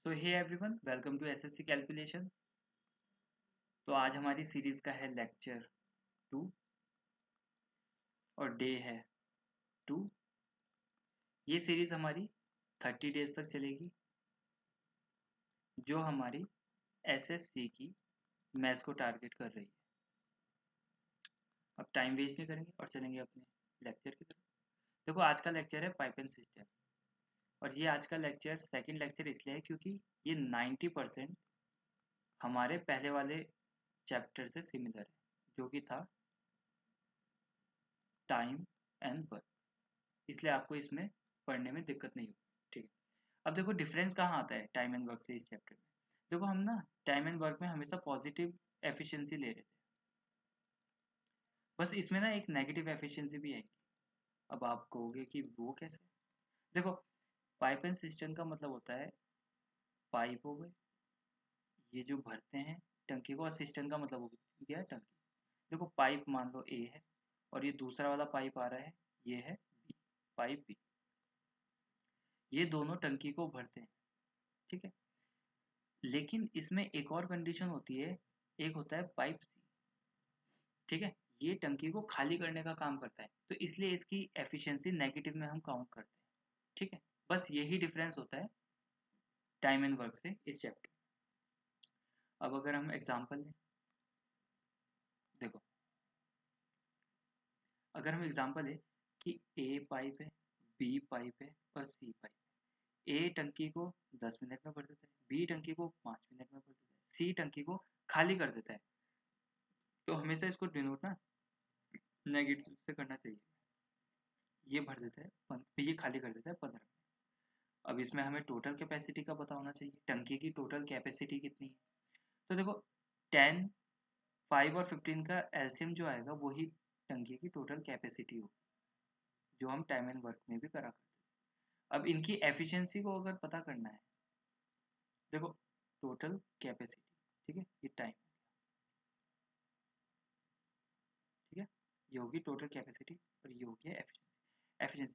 तो hey everyone, welcome to SSC calculation. तो आज हमारी सीरीज का है लेक्चर 2 और डे है 2। ये सीरीज हमारी 30 डेज तक चलेगी, जो हमारी एसएससी की मैथ्स को टारगेट कर रही है। अब टाइम वेस्ट नहीं करेंगे और चलेंगे अपने लेक्चर की तरफ। देखो, आज का लेक्चर है पाइपलाइन सिस्टम, और ये आज का लेक्चर सेकंड लेक्चर इसलिए है क्योंकि ये 90% हमारे पहले वाले चैप्टर से सिमिलर है, जो कि था टाइम एंड वर्क। इसलिए आपको इसमें पढ़ने में दिक्कत नहीं होगी। ठीक है, अब देखो डिफरेंस कहाँ आता है टाइम एंड वर्क से इस चैप्टर में। देखो, हम ना टाइम एंड वर्क में हमेशा पॉजिटिव एफिशिएंसी ले रहे थे, बस इसमें ना एक नेगेटिव एफिशिएंसी भी आएगी। अब आप कहोगे कि वो कैसे। देखो, पाइप एंड सिस्टम का मतलब होता है पाइप हो गए, ये जो भरते हैं टंकी को, और सिस्टम का मतलब हो गया टंकी। देखो, पाइप मान लो ए है और ये दूसरा वाला पाइप आ रहा है, ये है बी, पाइप बी। ये दोनों टंकी को भरते हैं, ठीक है। लेकिन इसमें एक और कंडीशन होती है, एक होता है पाइप सी, ठीक है। ये टंकी को खाली करने का काम करता है, तो इसलिए इसकी एफिशिएंसी नेगेटिव में हम काउंट करते हैं, ठीक है। बस यही डिफरेंस होता है टाइम एंड वर्क से इस चैप्टर। अब अगर हम एग्जांपल लें, देखो, अगर हम एग्जांपल लें कि ए पाइप है, बी पाइप है और सी पाइप है। ए टंकी को 10 मिनट में भर देता है, बी टंकी को 5 मिनट में भर देता है, सी टंकी को खाली कर देता है। तो हमेशा इसको डिनोट ना नेगेटिव से करना चाहिए। ये भर देता है ये खाली कर देता है 15 मिनट। अब इसमें हमें टोटल कैपेसिटी का पता होना चाहिए, टंकी की टोटल कैपेसिटी कितनी है। तो देखो, 10, 5 और 15 का एलसीएम जो आएगा वही टंकी की टोटल कैपेसिटी होगी, जो हम टाइम एंड वर्क में भी करा करते हैं। अब इनकी एफिशिएंसी को अगर पता करना है, देखो, टोटल कैपेसिटी, ठीक है, ये टाइम, ठीक है, ये होगी टोटल कैपेसिटी और ये होगी एफिशिएंसी। एफिशिएंसी,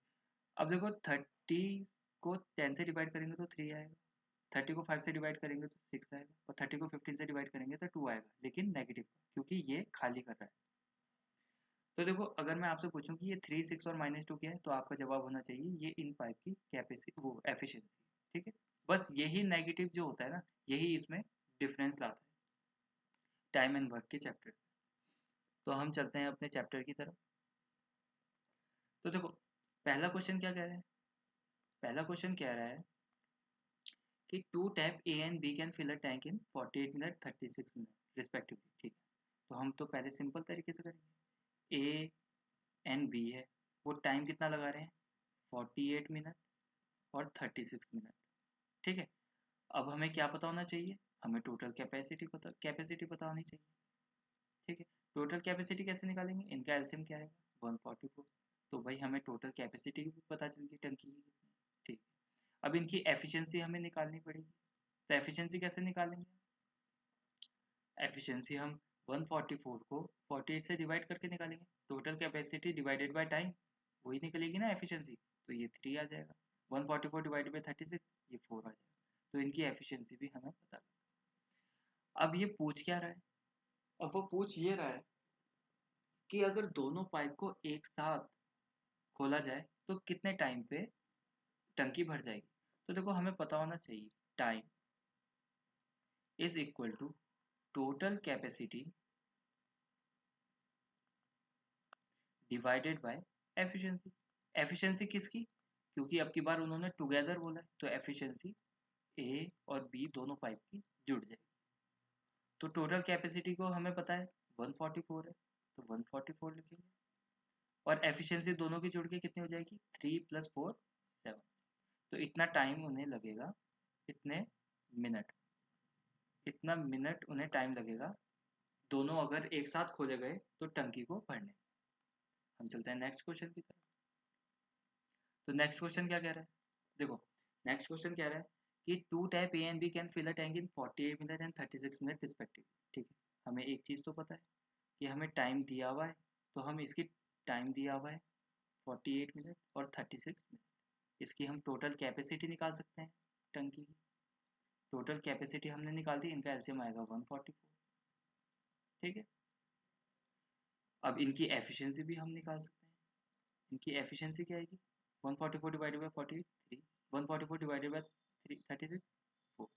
अब देखो, 30 को 10 से डिवाइड करेंगे तो 3 आएगा, 30 को 5 से डिवाइड करेंगे तो 6 आएगा, और 30 को 15 से डिवाइड करेंगे तो 2 आएगा, लेकिन नेगेटिव, क्योंकि ये खाली कर रहा है। तो देखो, अगर मैं आपसे पूछूं कि ये 3, 6 और -2 क्या है, तो आपका जवाब होना चाहिए ये इन पाइप की कैपेसिटी, वो एफिशिएंसी, ठीक है। बस यही नेगेटिव जो होता है ना, यही इसमें डिफरेंस लाता है टाइम एंड वर्क के चैप्टर। तो हम चलते हैं अपने चैप्टर की तरफ। तो देखो, पहला क्वेश्चन क्या कह रहा है। पहला क्वेश्चन कह रहा है कि two tap A and B can fill a tank in 48 minute 36 minute respectively, ठीक है। तो हम तो पहले सिंपल तरीके से करेंगे। ए एंड बी है, वो टाइम कितना लगा रहे हैं, 48 मिनट और 36 मिनट, ठीक है। अब हमें क्या पता होना चाहिए, हमें टोटल कैपेसिटी पता होनी चाहिए, ठीक है। टोटल कैपेसिटी कैसे निकालेंगे, इनका एलसीएम क्या है, 144। तो भाई हमें टोटल कैपेसिटी भी पता चल गई टंकी की कितनी, ठीक है। अब इनकी एफिशिएंसी हमें निकालनी पड़ेगी, तो एफिशिएंसी कैसे निकालेंगे। एफिशिएंसी हम 144 को 48 से डिवाइड करके निकालेंगे, total capacity divided by time, वही निकलेगी ना एफिशिएंसी। तो ये 3 आ जाएगा, 144 डिवाइडेड बाय 36, ये 4 आ जाएगा। तो इनकी एफिशिएंसी भी हमें पता लगा। अब ये पूछ क्या रहा है, अब वो पूछ ये रहा है कि अगर दोनों पाइप को एक साथ खोला जाए तो कितने टाइम पे टंकी भर जाएगी। तो देखो, हमें पता होना चाहिए time is equal to total capacity divided by efficiency. Efficiency किसकी, क्योंकि अब की बार उन्होंने टुगेदर बोला है, तो एफिशिएंसी ए और बी दोनों पाइप की जुड़ जाएगी। तो टोटल कैपेसिटी को हमें पता है 144 है, तो 144 लिखेंगे, और एफिशिएंसी दोनों की जुड़ के कितनी हो जाएगी, 3 + 4 7। तो इतना टाइम उन्हें लगेगा, इतने मिनट, इतना मिनट उन्हें टाइम लगेगा, दोनों अगर एक साथ खोले गए तो टंकी को भरने। हम चलते हैं नेक्स्ट क्वेश्चन की तरफ। तो नेक्स्ट क्वेश्चन क्या कह रहा है, देखो, नेक्स्ट क्वेश्चन कह रहा है कि two tap A and B can fill a tank in 48 minute and 36 minute respectively, ठीक है। हमें एक चीज़ तो पता है कि हमें टाइम दिया हुआ है, तो हम इसकी टाइम दिया हुआ है 48 मिनट और 36 मिनट, इसकी हम टोटल कैपेसिटी निकाल सकते हैं टंकी की। टोटल कैपेसिटी हमने निकाल दी, इनका एलसीएम आएगा 144। ठीक है, अब इनकी एफिशिएंसी भी हम निकाल सकते हैं। इनकी एफिशिएंसी क्या आएगी, 144 डिवाइडेड बाय 43, 144 डिवाइडेड बाय 36, 4।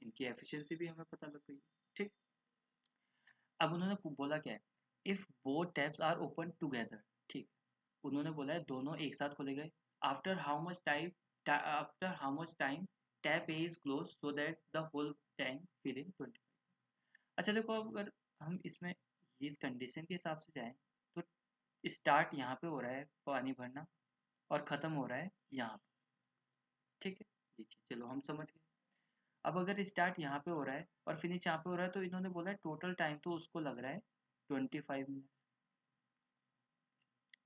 इनकी एफिशिएंसी भी हमें पता लग गई। ठीक, अब उन्होंने बोला क्या है, if both taps are open together. ठीक, उन्होंने बोला है दोनों एक साथ खोले गए, after how much time tap A is close so that the whole tank fill in 20। अच्छा देखो, अगर हम इसमें इस कंडीशन के हिसाब से जाएं तो स्टार्ट यहाँ पे हो रहा है पानी भरना और ख़त्म हो रहा है यहाँ पे। ठीक है, ये चीज़ चलो हम समझ गए। अब अगर स्टार्ट यहाँ पे हो रहा है और फिनिश यहाँ पे हो रहा है तो इन्होंने बोला है टोटल टाइम तो उसको लग रहा है 25 मिनट।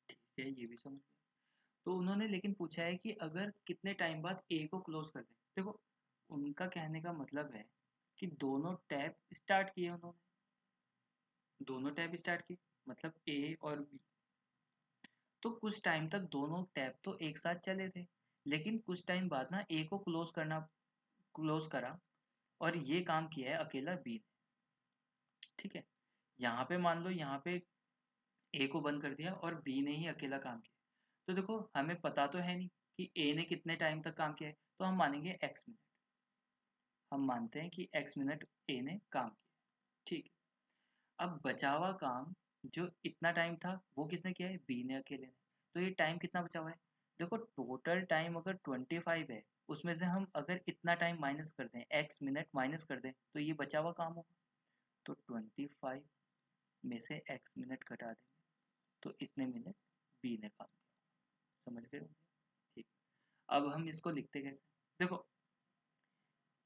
ठीक है, ये भी समझ गए। तो उन्होंने लेकिन पूछा है कि अगर कितने टाइम बाद ए को क्लोज कर दें। देखो, उनका कहने का मतलब है कि दोनों टैब स्टार्ट किए उन्होंने, दोनों टैब स्टार्ट किए, मतलब ए और बी। तो कुछ टाइम तक दोनों टैब तो एक साथ चले थे, लेकिन कुछ टाइम बाद ना ए को क्लोज करा और ये काम किया है अकेला बी ने। ठीक है, यहाँ पे मान लो यहाँ पे ए को बंद कर दिया और बी ने ही अकेला काम किया। तो देखो, हमें पता तो है नहीं कि ए ने कितने टाइम तक काम किया है, तो हम मानेंगे एक्स मिनट। हम मानते हैं कि एक्स मिनट ए ने काम किया। ठीक है, अब बचा हुआ काम जो इतना टाइम था वो किसने किया है, बी ने अकेले ने। तो ये टाइम कितना बचा हुआ है, देखो टोटल टाइम अगर 25 है, उसमें से हम अगर इतना टाइम माइनस कर दें, एक्स मिनट माइनस कर दें, तो ये बचा हुआ काम होगा। तो 25 में से एक्स मिनट घटा देंगे तो इतने मिनट बी ने काम किया। समझ गए होंगे? ठीक, अब हम इसको लिखते कैसे, देखो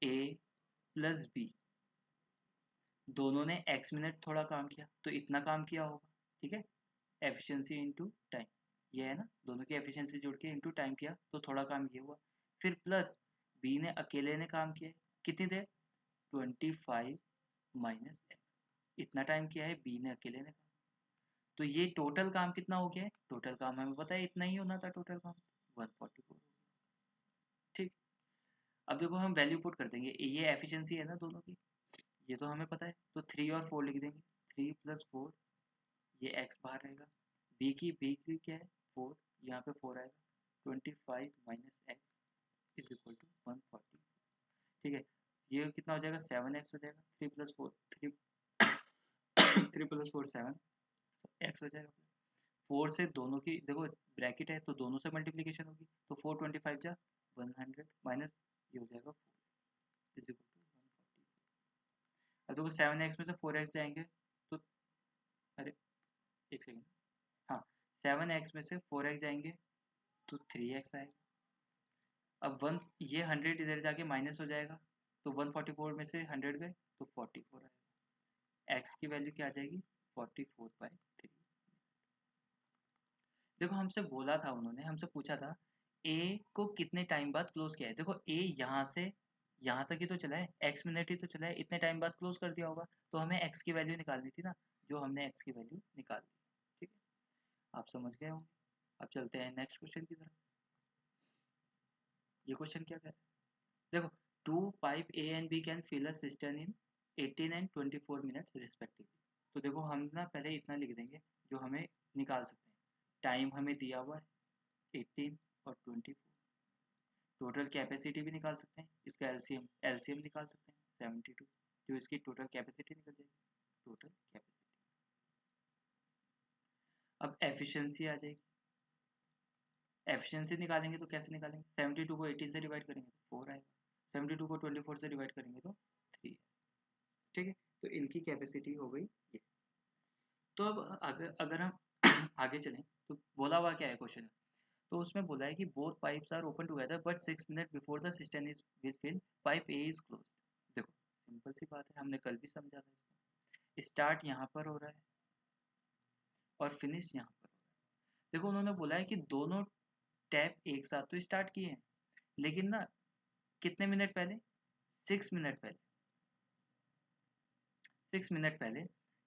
ए प्लस बी, दोनों ने एक्स मिनट थोड़ा काम किया तो इतना काम किया होगा। ठीक है, एफिशिएंसी इनटू टाइम, ये है ना, दोनों की एफिशिएंसी जोड़ के इनटू टाइम किया तो थोड़ा काम ये हुआ। फिर प्लस बी ने अकेले ने काम किया, कितनी देर, 25 माइनस एक्स, इतना टाइम किया है बी ने अकेले ने काम। तो ये टोटल काम कितना हो गया है, टोटल काम हमें पता है इतना ही होना था, टोटल काम 144। ठीक, अब देखो हम वैल्यू पुट कर देंगे, ये एफिशिएंसी है ना दोनों की, ये तो हमें पता है, तो 3 और 4 लिख देंगे, 3 + 4, ये x बाहर रहेगा, b की क्या है 4, यहाँ पे 4 आएगा, 25 minus x is equal to 140। ठीक है, ये कितना हो जाएगा, 7x हो जाएगा, 3 + 4 3 3 + 4 7 x हो जाएगा। 4 से दोनों की देखो ब्रैकेट है तो दोनों से मल्टीप्लीकेशन होगी, तो 425 जा 100 माइनस ये हो जाएगा 4 इज इक्वल टू 140। अब देखो 7x में से 4x जाएंगे तो, अरे एक सेकेंड, हाँ 7x में से 4x जाएंगे तो 3x आएगा। अब वन ये 100 इधर जाके माइनस हो जाएगा, तो 144 में से 100 गए तो 44 आएगा। x की वैल्यू क्या आ जाएगी, 44/3। देखो हमसे बोला था, उन्होंने हमसे पूछा था a को कितने टाइम बाद क्लोज किया है। देखो a यहाँ से यहाँ तक ही तो चला है, x मिनट ही तो चला है, इतने टाइम बाद क्लोज कर दिया होगा, तो हमें x की वैल्यू निकालनी थी ना, जो हमने x की वैल्यू निकाल दी। ठीक है, आप समझ गए होंगे। अब चलते हैं नेक्स्ट क्वेश्चन की तरफ। ये क्वेश्चन क्या कह रहा है, देखो two pipe A and B can fill a cistern in 18 and 24 minutes respectively. तो देखो हम ना पहले इतना लिख देंगे जो हमें निकाल सकते हैं। टाइम हमें दिया हुआ है 18 और 24, टोटल कैपेसिटी भी निकाल सकते हैं, इसका एलसीएम निकाल सकते हैं 72, जो इसकी टोटल कैपेसिटी निकल जाएगी, टोटल कैपेसिटी। अब एफिशिएंसी आ जाएगी, एफिशिएंसी निकालेंगे तो कैसे निकालेंगे, 72 को 18 से डिवाइड करेंगे तो 4 आएगा, 72 को 24 से डिवाइड करेंगे तो 3 है। ठीक है, तो इनकी कैपेसिटी हो गई ये। तो अब अगर हम आगे चलें तो बोला हुआ क्या है क्वेश्चन में, तो उसमें बोला है कि both pipes are open together but 6 minute before the system is with fill, pipe A is close. देखो सिंपल सी बात है, हमने कल भी समझा था इसको, स्टार्ट यहाँ पर हो रहा है और फिनिश यहाँ पर हो रहा है। देखो उन्होंने बोला है कि दोनों टैप एक साथ तो स्टार्ट किए हैं, लेकिन ना कितने मिनट पहले, 6 मिनट पहले, 6 मिनट पहले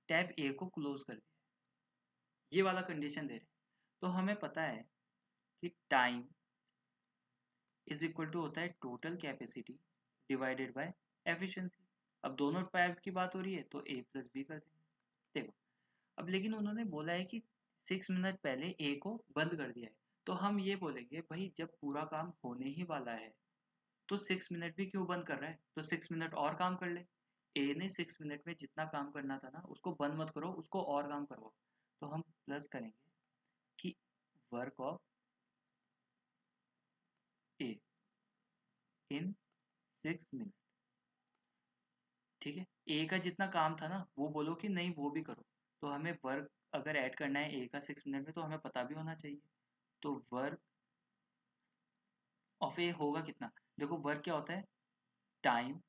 टैप ए को क्लोज कर दिया, ये वाला कंडीशन दे रहे हैं। तो हमें पता है कि टाइम इज इक्वल टू होता है total capacity divided by efficiency. अब दोनों टाइप की बात हो रही है तो ए प्लस बी कर देंगे। देखो अब लेकिन उन्होंने बोला है कि 6 मिनट पहले ए को बंद कर दिया है, तो हम ये बोलेंगे भाई जब पूरा काम होने ही वाला है तो 6 मिनट भी क्यों बंद कर रहा है, तो 6 मिनट और काम कर ले। ए ने 6 मिनट में जितना काम करना था ना उसको बंद मत करो, उसको और काम करवाओ। तो हम प्लस करेंगे कि work of A in 6 minute. ठीक है, ए का जितना काम था ना वो बोलो कि नहीं वो भी करो। तो हमें वर्क अगर ऐड करना है ए का 6 मिनट में तो हमें पता भी होना चाहिए। तो वर्क ऑफ ए होगा कितना, देखो वर्क क्या होता है, टाइम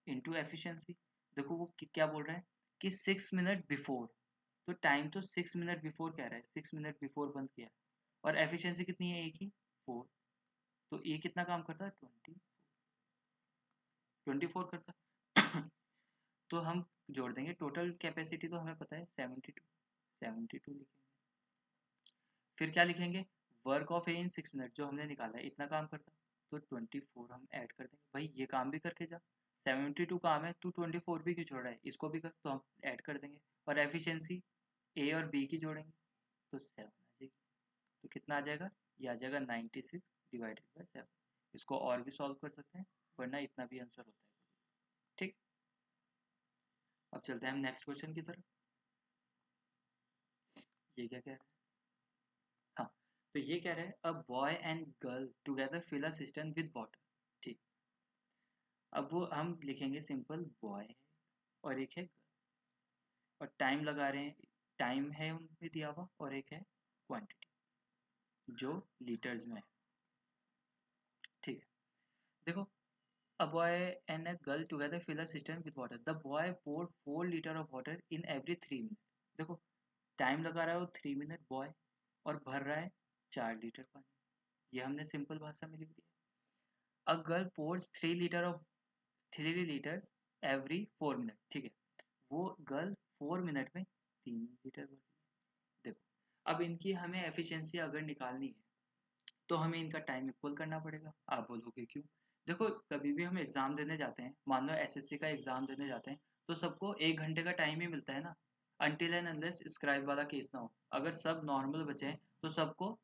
इंटू एफिशिएंसी। देखो वो क्या बोल रहा है कि 6 मिनट बिफोर, तो टाइम तो 6 मिनट बिफोर कह रहा है, 6 मिनट बिफोर बंद किया है। और एफिशिएंसी कितनी है ए की, 4। तो ए कितना काम करता है, 24 करता है। तो हम जोड़ देंगे, टोटल कैपेसिटी तो हमें पता है 72 लिखेंगे। फिर क्या लिखेंगे, work of A in 6 minute जो हमने निकाला है इतना काम करता, तो 24 हम ऐड कर देंगे। भाई ये काम भी करके जा, 72 काम है, तू 24 भी क्यों छोड़ रहा है, इसको भी कर, तो हम ऐड कर देंगे। और एफिशिएंसी ए और बी की जोड़ेंगे तो 7 आ जाएगी। तो कितना आ जाएगा, ये आ जाएगा 96 डिवाइडेड बाई 7। इसको और भी सॉल्व कर सकते हैं वरना इतना भी आंसर होता है। ठीक, अब चलते हैं हम नेक्स्ट क्वेश्चन की तरफ। ये क्या कह रहा है, हाँ, तो ये कह रहा है a boy and girl together fill a system with water. ठीक, अब वो हम लिखेंगे सिंपल, बॉय है और एक है गर्ल, और टाइम लगा रहे हैं, टाइम है उनमें दिया हुआ, और एक है क्वांटिटी जो लीटर्स में है। ठीक है, देखो a boy and a girl together fill a cistern with water. The boy poured 4 liters of water in every 3 minutes. देखो टाइम लगा रहा है वो 3 मिनट बॉय, और भर रहा है 4 लीटर पानी। ये हमने सिंपल भाषा में लिख दिया। A girl pores 3 litres every 4 minute. ठीक है, वो गर्ल 4 मिनट में 3 लीटर भर रही है। देखो अब इनकी हमें एफिशिएंसी अगर निकालनी है तो हमें इनका टाइम इक्वल करना पड़ेगा। आप बोलोगे क्यों, देखो कभी भी हम एग्ज़ाम देने जाते हैं, मान लो एसएससी का एग्ज़ाम देने जाते हैं, तो सबको 1 घंटे का टाइम ही मिलता है ना, अनटिल एंड अनलेस स्क्राइब वाला केस ना हो। अगर सब नॉर्मल बचे हैं तो सबको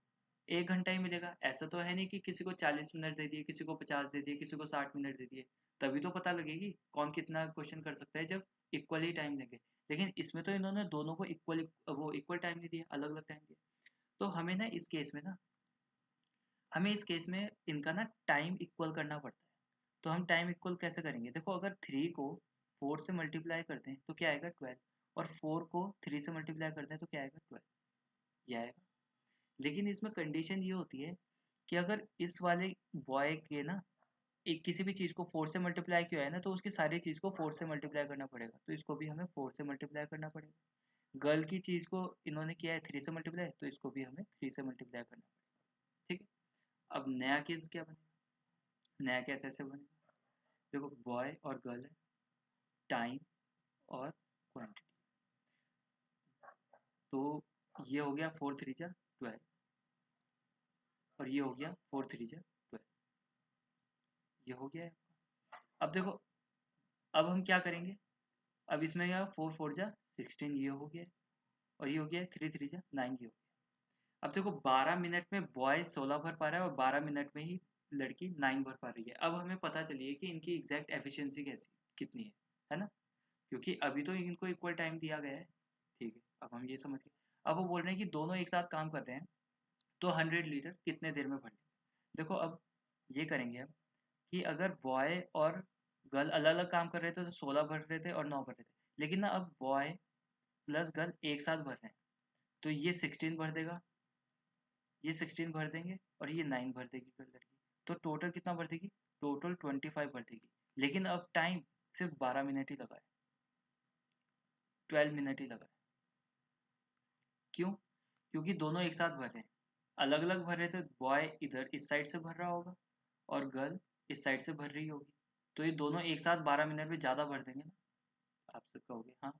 1 घंटा ही मिलेगा। ऐसा तो है नहीं कि किसी को 40 मिनट दे दिए, किसी को 50 दे दिए, किसी को 60 मिनट दे दिए। तभी तो पता लगेगी कौन कितना क्वेश्चन कर सकता है जब इक्वल ही टाइम देंगे। लेकिन इसमें तो इन्होंने दोनों को इक्वल टाइम नहीं दिया, अलग अलग टाइम दिया। तो हमें ना इस केस में ना, हमें इस केस में इनका ना टाइम इक्वल करना पड़ता है। तो हम टाइम इक्वल कैसे करेंगे, देखो अगर 3 को 4 से मल्टीप्लाई करते हैं तो क्या आएगा, 12। और 4 को 3 से मल्टीप्लाई करते हैं तो क्या आएगा, 12। ये आएगा। लेकिन इसमें कंडीशन ये होती है कि अगर इस वाले बॉय के ना एक किसी भी चीज़ को 4 से मल्टीप्लाई किया है ना, तो उसकी सारी चीज़ को 4 से मल्टीप्लाई करना पड़ेगा, तो इसको भी हमें 4 से मल्टीप्लाई करना पड़ेगा। गर्ल की चीज़ को इन्होंने किया है 3 से मल्टीप्लाई, तो इसको भी हमें 3 से मल्टीप्लाई करना पड़ेगा। ठीक है, अब नया केस क्या बनेगा, नया केस ऐसे बनेगा, देखो बॉय और गर्ल है, टाइम और क्वांटिटी। तो ये हो गया 4 3 जा 12, और ये हो गया 4 3 जा 12, ये हो गया है। अब देखो अब हम क्या करेंगे, अब इसमें क्या 4 4 जा 16, ये हो गया, और ये हो गया 3 3 जा 9, ये हो गया। अब देखो 12 मिनट में बॉय 16 भर पा रहा है और 12 मिनट में ही लड़की 9 भर पा रही है। अब हमें पता चलिए कि इनकी एग्जैक्ट एफिशिएंसी कैसी कितनी है ना, क्योंकि अभी तो इनको इक्वल टाइम दिया गया है। ठीक है, अब हम ये समझ गए। अब वो बोल रहे हैं कि दोनों एक साथ काम कर रहे हैं तो 100 लीटर कितने देर में भर लेंगे। देखो अब ये करेंगे हम कि अगर बॉय और गर्ल अलग अलग काम कर रहे थे तो 16 भर रहे थे और 9 भर रहे थे, लेकिन ना अब बॉय प्लस गर्ल एक साथ भर रहे हैं, तो ये 16 भर देगा, ये 16 भर देंगे, और ये 9 भर देगी गर्ल लड़की। तो टोटल कितना भर देगी, टोटल 25 भर देगी। लेकिन अब टाइम सिर्फ 12 मिनट ही लगा है, 12 मिनट ही लगा है। क्यों, क्योंकि दोनों एक साथ भर रहे हैं। अलग अलग भर रहे थे, बॉय इधर इस साइड से भर रहा होगा और गर्ल इस साइड से भर रही होगी, तो ये दोनों एक साथ 12 मिनट में ज़्यादा भर देंगे ना। आप सब कहोगे हाँ।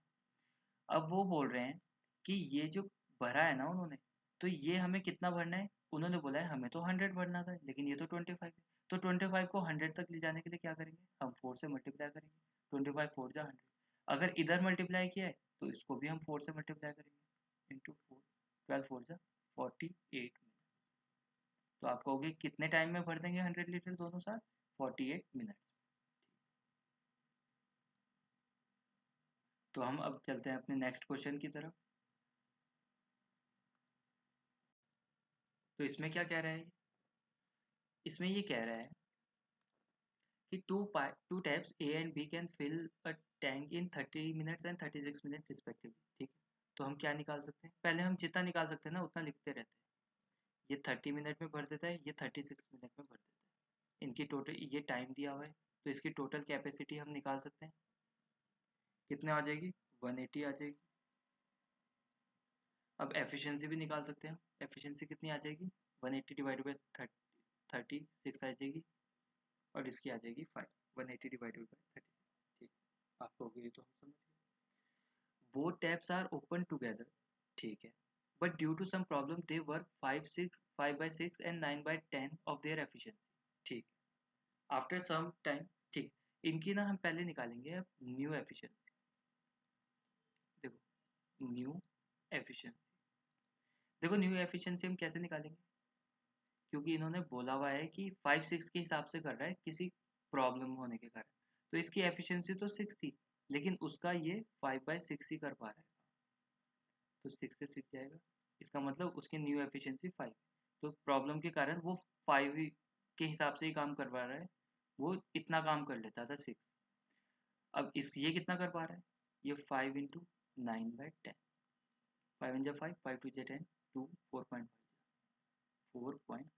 अब वो बोल रहे हैं कि ये जो भरा है ना उन्होंने, तो ये हमें कितना भरना है, उन्होंने बोला है हमें तो 100 भरना था लेकिन ये तो 25 है, तो 25 को 100 तक ले जाने के लिए क्या करेंगे, हम 4 से मल्टीप्लाई करेंगे। 25 4 जा 100। अगर इधर मल्टीप्लाई किया है तो इसको भी हम 4 से मल्टीप्लाई करेंगे, इंटू 4, 12 4 जा 48 मिनट। तो आप कहोगे कितने टाइम में भर देंगे 100 लीटर दोनों साथ, 48 मिनट। तो हम अब चलते हैं अपने नेक्स्ट क्वेश्चन की तरफ। तो इसमें क्या कह रहा है, इसमें ये कह रहा है कि two taps A and B can fill a tank in 30 minutes and 36 minutes respectively। ठीक है, तो हम क्या निकाल सकते हैं, पहले हम जितना निकाल सकते हैं ना उतना लिखते रहते हैं। ये 30 मिनट में भर देता है, ये 36 मिनट में भर देता है। इनकी टोटल ये टाइम दिया हुआ है, तो इसकी टोटल कैपेसिटी हम निकाल सकते हैं। कितने आ जाएगी, 180 आ जाएगी। अब एफिशिएंसी भी निकाल सकते हैं। एफिशिएंसी कितनी आ जाएगी, 180 डिवाइडेड बाई 36 आ जाएगी, और इसकी आ जाएगी 5, 180 डिवाइडेड बाई 30। ठीक, आपको होगी, ये तो हम समझ गए। Both taps are open together, ठीक है, but due to some problem they work 5/6 and 9/10 of their efficiency. ठीक, आफ्टर सम टाइम, ठीक, इनकी ना हम पहले निकालेंगे अब न्यू एफिशिएंसी। देखो न्यू एफिशिएंसी, देखो न्यू एफिशिएंसी हम कैसे निकालेंगे, क्योंकि इन्होंने बोला हुआ है कि 5/6 के हिसाब से कर रहा है किसी प्रॉब्लम होने के कारण। तो इसकी एफिशिएंसी तो 6 थी, लेकिन उसका ये 5/6 ही कर पा रहा है, तो 6 से 6 जाएगा। इसका मतलब उसकी न्यू एफिशिएंसी 5। तो प्रॉब्लम के कारण वो 5 के हिसाब से ही काम करवा रहा है, वो इतना काम कर लेता था 6। अब इस ये कितना कर पा रहा है, ये 5 इंटू 9/10, 5 इन जा 5, 5 टू जा 10, 2, 4.5, 4.5।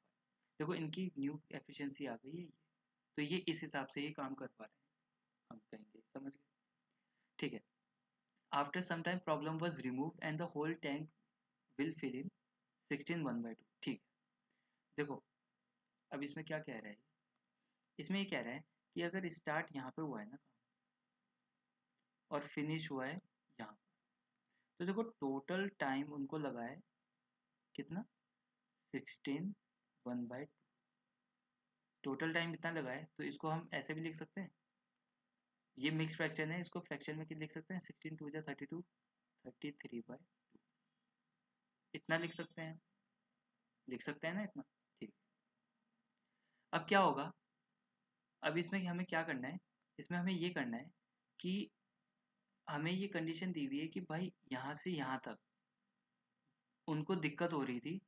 देखो इनकी न्यू एफिशिएंसी आ गई है ये, तो ये इस हिसाब से ही काम कर पा रहे हैं, हम कहेंगे, समझ गए। ठीक है, after some time problem was removed and the whole tank will fill in 16 1/2। ठीक है, देखो अब इसमें क्या कह रहा है, इसमें ये कह रहा है कि अगर स्टार्ट यहाँ पे हुआ है ना और फिनिश हुआ है यहाँ पर, तो देखो टोटल टाइम उनको लगा है कितना, 16 1/2। टोटल टाइम इतना लगा है, तो इसको हम ऐसे भी लिख सकते हैं, ये मिक्स फ्रैक्शन है, इसको फ्रैक्शन में लिख सकते हैं, 16 2 जा 32, 33/2, इतना लिख सकते हैं, लिख सकते हैं ना इतना। ठीक, अब क्या होगा, अब इसमें हमें क्या करना है, इसमें हमें ये करना है कि हमें ये कंडीशन दी हुई है कि भाई यहाँ से यहाँ तक उनको दिक्कत हो रही थी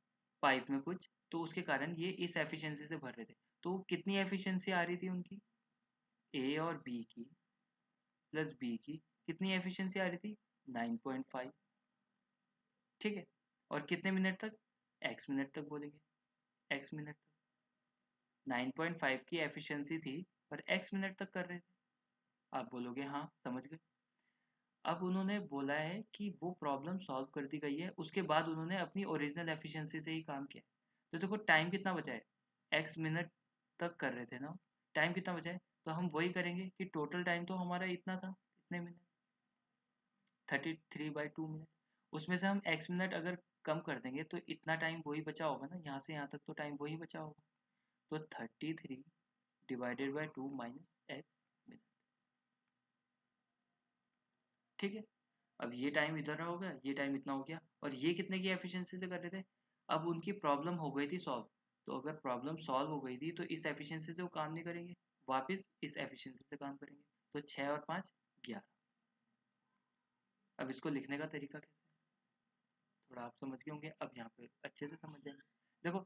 पाइप में कुछ, तो उसके कारण ये इस एफिशिएंसी से भर रहे थे। तो कितनी एफिशिएंसी आ रही थी उनकी, ए और बी की प्लस बी की कितनी एफिशिएंसी आ रही थी, 9.5। ठीक है, और कितने मिनट तक, एक्स मिनट तक बोलेंगे, एक्स मिनट तक। 9.5 की एफिशिएंसी थी पर एक्स मिनट तक कर रहे थे। आप बोलोगे हाँ समझ गए। अब उन्होंने बोला है कि वो प्रॉब्लम सॉल्व कर दी गई है, उसके बाद उन्होंने अपनी ओरिजिनल एफिशिएंसी से ही काम किया। तो देखो टाइम कितना बचा है, एक्स मिनट तक कर रहे थे ना, टाइम कितना बचा है, तो हम वही करेंगे कि टोटल टाइम तो हमारा इतना था, इतने मिनट, 33/2 मिनट। उसमें से हम एक्स मिनट अगर कम कर देंगे तो इतना टाइम वही बचा होगा ना, यहाँ से यहाँ तक तो टाइम वही बचा होगा। तो 33/2 माइनस एक्स मिनट। ठीक है, अब ये टाइम इधर हो गया, ये टाइम इतना हो गया, और ये कितने की एफिशिएंसी से कर रहे थे, अब उनकी प्रॉब्लम हो गई थी सॉल्व। तो अगर प्रॉब्लम सॉल्व हो गई थी तो इस एफिशिएंसी से वो काम नहीं करेंगे, वापस इस एफिशिएंसी से काम करेंगे। तो 6 और 5 11। अब इसको लिखने का तरीका कैसे है, थोड़ा आप समझ गए होंगे, अब यहाँ पे अच्छे से समझ जाएंगे। देखो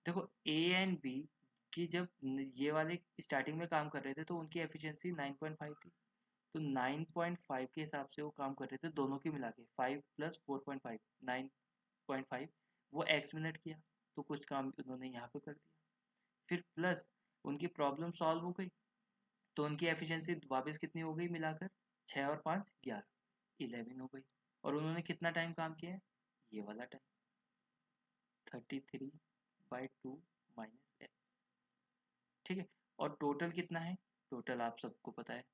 देखो ए एंड बी की जब ये वाले स्टार्टिंग में काम कर रहे थे तो उनकी एफिशिएंसी 9.5 थी, तो 9.5 के हिसाब से वो काम कर रहे थे, दोनों की मिला के 5 + 4.5 9.5, वो एक्स मिनट किया, तो कुछ काम उन्होंने यहाँ पे कर दिया। फिर प्लस उनकी प्रॉब्लम सॉल्व हो गई, तो उनकी एफिशिएंसी वापस कितनी हो गई मिलाकर, 6 और 5 11, 11 हो गई। और उन्होंने कितना टाइम काम किया है, ये वाला टाइम, 33/2 माइनस एक्स। ठीक है, और टोटल कितना है, टोटल आप सबको पता है,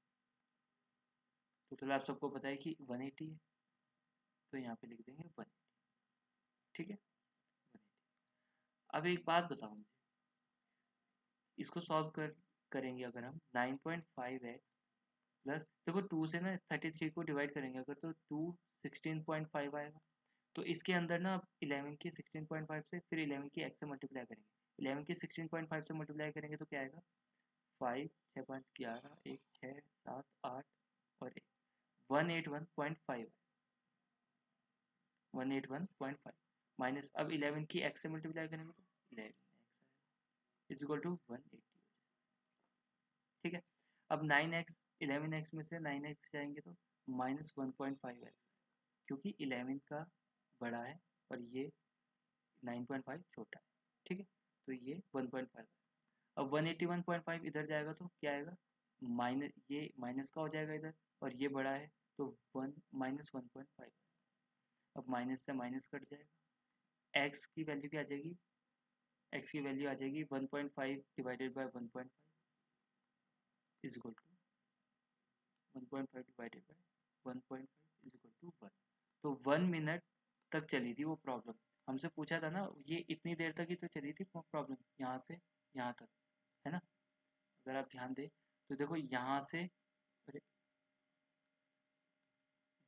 टोटल आप सबको पता है कि 180 है, तो यहाँ पे लिख देंगे 180। ठीक है, 180। अब एक बात बताओ मुझे, इसको सॉल्व करेंगे अगर हम 9.5x प्लस, देखो 2 से ना 33 को डिवाइड करेंगे अगर, तो 2 16.5 आएगा। तो इसके अंदर ना 11 की 16.5 से फिर 11 की x से मल्टीप्लाई करेंगे, 11 की 16.5 से मल्टीप्लाई करेंगे तो क्या आएगा 5 6 5 11 1 6 7 8 और 181.5 181.5 माइनस, अब 11 की x से मल्टीप्लाई करेंगे तो 11x इज इक्वल टू 180। ठीक है, अब 9x 11x में से 9x जाएंगे तो माइनस 1.5x, क्योंकि 11 का बड़ा है और ये 9.5 छोटा है। ठीक है, तो ये 1.5। अब 181.5 इधर जाएगा तो क्या आएगा, माइनस, ये माइनस का हो जाएगा इधर, और ये बड़ा है तो 1 माइनस 1.5। अब माइनस से माइनस कट जाएगा, x की वैल्यू क्या आ जाएगी, x की वैल्यू आ जाएगी 1.5 divided by 1.5 is equal to 1.5 divided by 1.5 is equal to 1। तो 1 मिनट तक चली थी वो प्रॉब्लम। हमसे पूछा था ना, ये इतनी देर तक ही तो चली थी प्रॉब्लम, यहाँ से यहाँ तक, है ना। अगर आप ध्यान दें तो देखो यहाँ से, अरे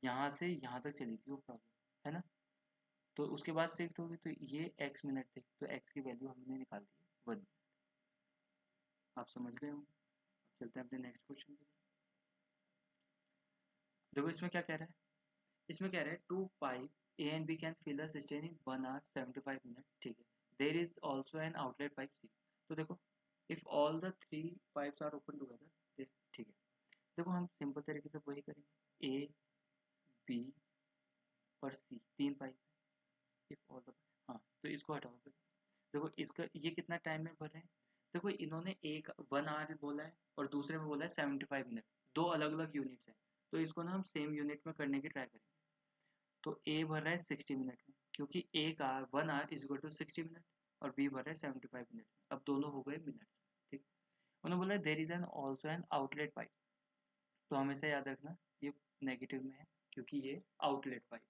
यहाँ से यहाँ तक चली थी वो प्रॉब्लम, है ना। तो उसके बाद से होगी तो ये x मिनट थे, तो x की वैल्यू हमने निकाल दी है 1। आप समझ गए होंगे। चलते हैं अपने नेक्स्ट क्वेश्चन की। देखो इसमें क्या कह रहा है, इसमें कह रहा है 2 pipe A and B can fill a cistern in 1 hour 75 minutes। ठीक है, there is also an outlet pipe C। तो देखो if all the 3 pipes are open together, ठीक है, देखो हम सिंपल तरीके से वही करेंगे, A B और C 3 पाइप है, if all the, हाँ तो इसको हटाओ फिर। देखो इसका ये कितना टाइम में भर रहे हैं, देखो इन्होंने एक 1 आवर बोला है और दूसरे में बोला है 75 मिनट, दो अलग अलग यूनिट्स हैं, तो इसको ना हम सेम यूनिट में करने की ट्राई करेंगे। तो A भर रहा है 60 मिनट में, क्योंकि A का 1 hour is equal to 60 minute और B भर रहा है 75 मिनट में। अब दोनों हो गए मिनट। ठीक, उन्होंने बोला there is an also an outlet pipe, तो हमेशा याद रखना ये नेगेटिव में है क्योंकि ये outlet pipe.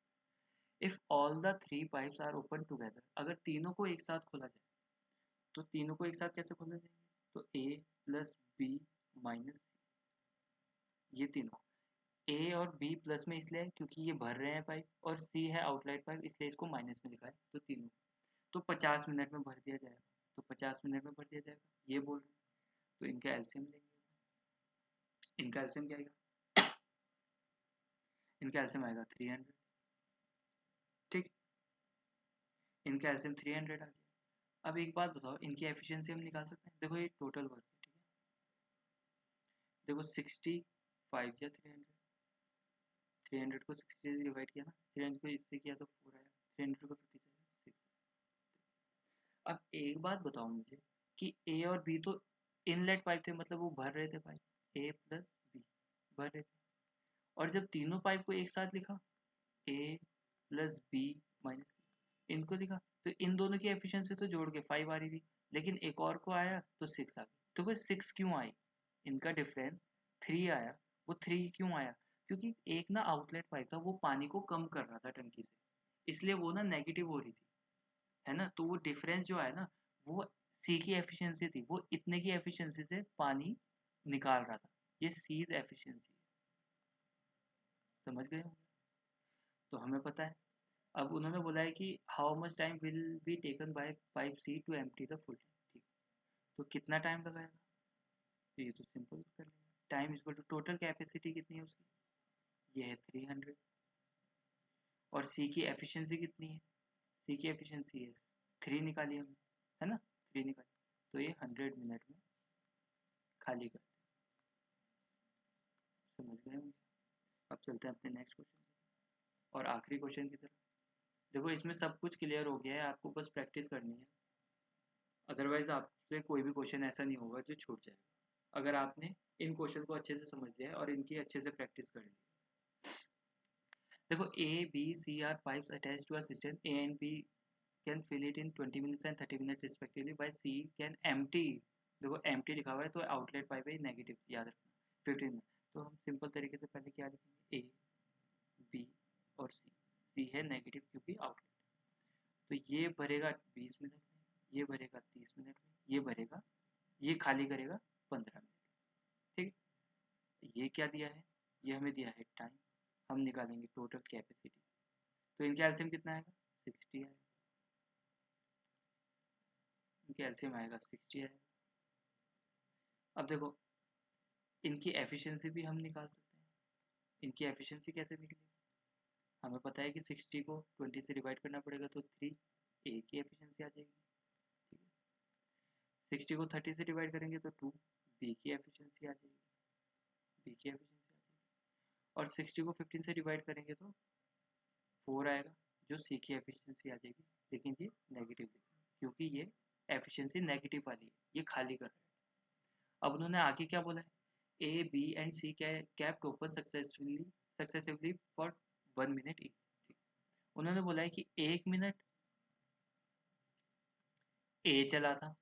If all the 3 pipes are open together, अगर तीनों को एक साथ खोला जाए, तो तीनों को एक साथ कैसे खोला जाएंगे, तो A प्लस बी माइनस सी, ये तीनों A और B प्लस में इसलिए है क्योंकि ये भर रहे हैं पाइप, और C है आउटलाइट पाइप इसलिए इसको माइनस में लिखा है, तो तीनों तो 50 मिनट में भर दिया जाएगा, तो 50 मिनट में भर दिया जाएगा ये बोल रहे हैं। तो इनका एलसीएम लेंगे, इनका एलसीएम क्या आएगा, इनका एलसीएम आएगा 300। ठीक, इनका एलसीएम 300 आ गया। अब एक बात बताओ, इनकी एफिशिएंसी हम निकाल सकते हैं, देखो ये टोटल वर्क है। ठीक है, देखो 65 या 300, 300 को 60 से डिवाइड किया ना, 300 को इससे किया तो 4 आया, 300 को 50 से 6। अब एक बात बताओ मुझे कि ए और बी तो इनलेट पाइप थे, मतलब वो भर रहे थे पाइप, ए प्लस बी भर रहे थे, और जब तीनों पाइप को एक साथ लिखा, ए प्लस बी माइनस, इनको लिखा, तो इन दोनों की एफिशिएंसी तो जोड़ के 5 आ रही थी, लेकिन एक और को आया तो 6 आ गई। तो वो 6 क्यों आई, इनका डिफरेंस 3 आया। वो 3 क्यों आया, क्योंकि एक ना आउटलेट पाइप था, वो पानी को कम कर रहा था टंकी से, इसलिए वो ना नेगेटिव हो रही थी, है ना। तो वो डिफरेंस जो है ना, वो सी की एफिशिएंसी थी, वो इतने की एफिशिएंसी से पानी निकाल रहा था, ये सीज एफिशिएंसी है। समझ गए होंगे, तो हमें पता है। अब उन्होंने बोला है कि how much time will be taken by pipe C to empty the full tank. ठीक, तो कितना टाइम लगाएगा, तो ये तो सिंपल कर लेंगे, time is equal to total capacity कितनी है उसकी, ये है 300, और सी की एफिशिएंसी कितनी है, सी की एफिशिएंसी है 3 निकाली हमने, है ना, 3 निकाली, तो ये 100 मिनट में खाली कर। समझ गए होंगे। अब चलते हैं अपने नेक्स्ट क्वेश्चन और आखिरी क्वेश्चन की तरफ। देखो इसमें सब कुछ क्लियर हो गया है, आपको बस प्रैक्टिस करनी है, अदरवाइज आपसे कोई भी क्वेश्चन ऐसा नहीं होगा जो छूट जाएगा अगर आपने इन क्वेश्चन को अच्छे से समझ लिया है और इनकी अच्छे से प्रैक्टिस कर ली। देखो A B C are pipes attached to a system, A and B can fill it in 20 minutes and 30 minute respectively, by C can empty, देखो एम्प्टी लिखा हुआ है तो आउटलेट पाइप है नेगेटिव, याद रखना 15 मिनट। तो हम सिंपल तरीके से पहले क्या लिखेंगे, ए बी और सी, सी है नेगेटिव क्योंकि आउटलेट, तो ये भरेगा 20 मिनट में, ये भरेगा 30 मिनट में, ये भरेगा ये खाली करेगा 15 मिनट। ठीक है, ये क्या दिया है, ये हमें दिया है टाइम, हम निकालेंगे टोटल कैपेसिटी। तो इनके एलसीएम कितना आएगा, 60 आएगा, इनके एलसीएम आएगा 60 आएगा। अब देखो इनकी एफिशिएंसी भी हम निकाल सकते हैं। इनकी एफिशिएंसी कैसे निकलेगी, हमें पता है कि 60 को 20 से डिवाइड करना पड़ेगा तो 3 ए की एफिशिएंसी आ जाएगी। ठीक है, 60 को 30 से डिवाइड करेंगे तो 2 बी की एफिशिएंसी आ जाएगी, बी की एफिशिएंसी आ जाएगी। और 60 को 15 से डिवाइड करेंगे तो 4 आएगा, जो सी की एफिशिएंसी आ जाएगी। लेकिन ये नेगेटिव लिखा है क्योंकि ये एफिशिएंसी नेगेटिव वाली है, ये खाली कर रहा है। अब उन्होंने आगे क्या बोला है, A B and C kept open successively for 1 minute each. उन्होंने बोला है कि 1 मिनट ए चला था,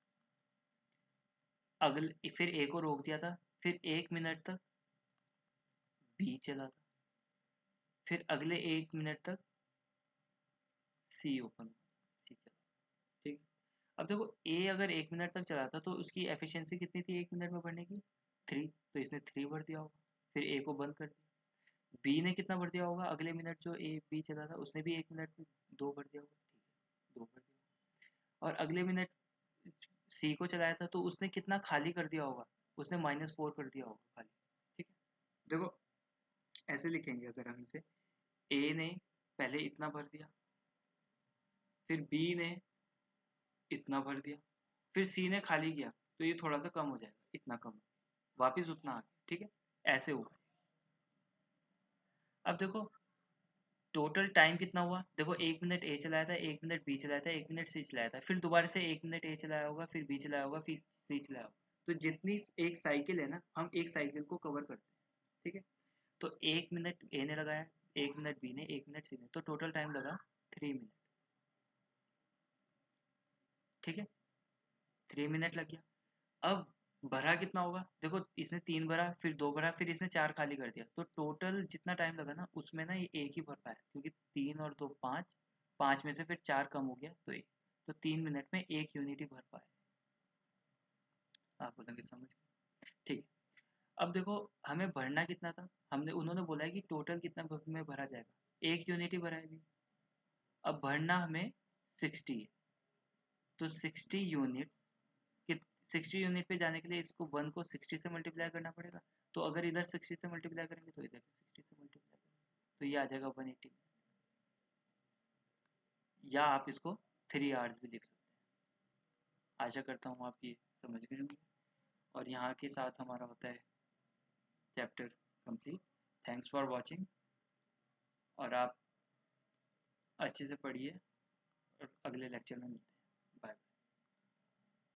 अगले फिर ए को रोक दिया था, फिर 1 मिनट तक बी चला था, फिर अगले 1 मिनट तक सी ओपन सी चला। ठीक, अब देखो ए अगर 1 मिनट तक चला था तो उसकी एफिशिएंसी कितनी थी 1 मिनट में भरने की, 3, तो इसने 3 भर दिया होगा, फिर ए को बंद कर दिया। बी ने कितना भर दिया होगा, अगले मिनट जो ए बी चला था उसने भी 1 मिनट में 2 भर दिया होगा। ठीक है, 2 भर दिया। और अगले मिनट सी को चलाया था तो उसने कितना खाली कर दिया होगा, उसने -4 कर दिया होगा खाली। ठीक है, देखो ऐसे लिखेंगे अगर हम इसे, ए ने पहले इतना भर दिया, फिर बी ने इतना भर दिया, फिर सी ने खाली किया, तो ये थोड़ा सा कम हो जाएगा, इतना कम, वापिस उतना आ गया। ठीक है, ऐसे हुआ। अब देखो टोटल टाइम कितना हुआ, देखो 1 मिनट ए चलाया था, 1 मिनट बी चलाया था, 1 मिनट सी चलाया था, फिर दोबारा से 1 मिनट ए चलाया होगा, फिर बी चलाया होगा, फिर सी चलाया होगा। तो जितनी एक साइकिल है ना, हम एक साइकिल को कवर करते हैं। ठीक है, तो 1 मिनट ए ने लगाया, 1 मिनट बी ने, 1 मिनट सी ने, तो टोटल टाइम लगा 3 मिनट। ठीक है, 3 मिनट लग गया। अब भरा कितना होगा, देखो इसने 3 भरा, फिर 2 भरा, फिर इसने 4 खाली कर दिया, तो टोटल जितना टाइम लगा ना उसमें ना ये एक ही भर पाया, क्योंकि 3 और 2 5, 5 में से फिर 4 कम हो गया तो एक, तो 3 मिनट में 1 यूनिट ही भर पाया। आप बोलेंगे समझ गए। ठीक है, अब देखो हमें भरना कितना था, हमने उन्होंने बोला है कि टोटल कितना में भरा जाएगा, 1 यूनिट ही भरा है अभी। अब भरना हमें 60 है, तो 60 यूनिट, 60 यूनिट पे जाने के लिए इसको 1 को 60 से मल्टीप्लाई करना पड़ेगा, तो अगर इधर 60 से मल्टीप्लाई करेंगे तो इधर भी 60 से मल्टीप्लाई करेंगे, तो ये आ जाएगा 180। या आप इसको 3 आवर्स भी लिख सकते हैं। आशा करता हूँ आप ये समझ गए होंगे, और यहाँ के साथ हमारा होता है chapter complete. Thanks for watching, और आप अच्छे से पढ़िए, और अगले लेक्चर में मिलते हैं। बाय।